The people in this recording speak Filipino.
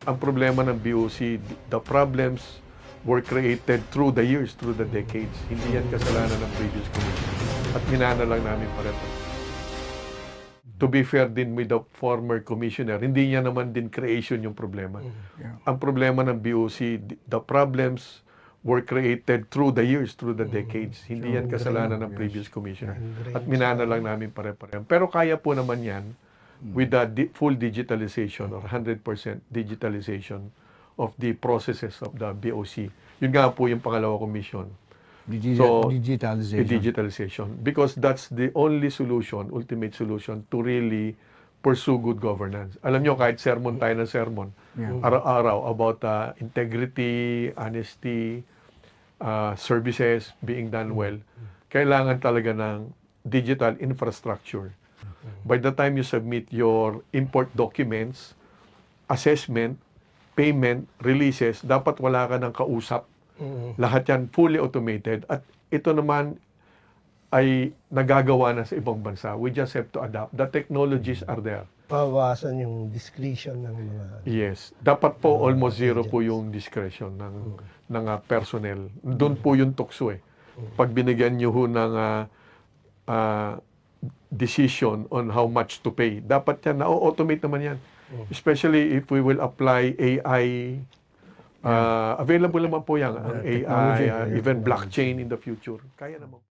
ang problema ng BOC, the problems were created through the years, through the decades. Hindi yan kasalanan ng previous commission. At minana lang namin pareho. To be fair din with the former commissioner, hindi niya naman din creation yung problema. Ang problema ng BOC, the problems were created through the years, through the decades. Hindi yan kasalanan ng previous commissioner. At minana lang namin pare-pareho. Pero kaya po naman yan with the full digitalization or 100% digitalization of the processes of the BOC. Yun nga po yung pangalawa commission. Digitalization. Digitalization. Because that's the only solution, ultimate solution to really pursue good governance. Alam nyo, kahit sermon tayo ng sermon, araw-araw about integrity, honesty, services being done well, kailangan talaga ng digital infrastructure. By the time you submit your import documents, assessment, payment, releases, dapat wala ka ng kausap. Lahat yan fully automated. At ito naman ay nagagawa na sa ibang bansa. We just have to adapt. The technologies are there. Pawasan yung discretion ng mga... Yes. Dapat po almost zero po yung discretion ng personnel. Doon po yung tukso eh. Pag binigyan nyo ho ng decision on how much to pay, dapat yan, na-automate naman yan. Especially if we will apply AI. Available naman po yan, ang AI, even blockchain in the future. Kaya naman.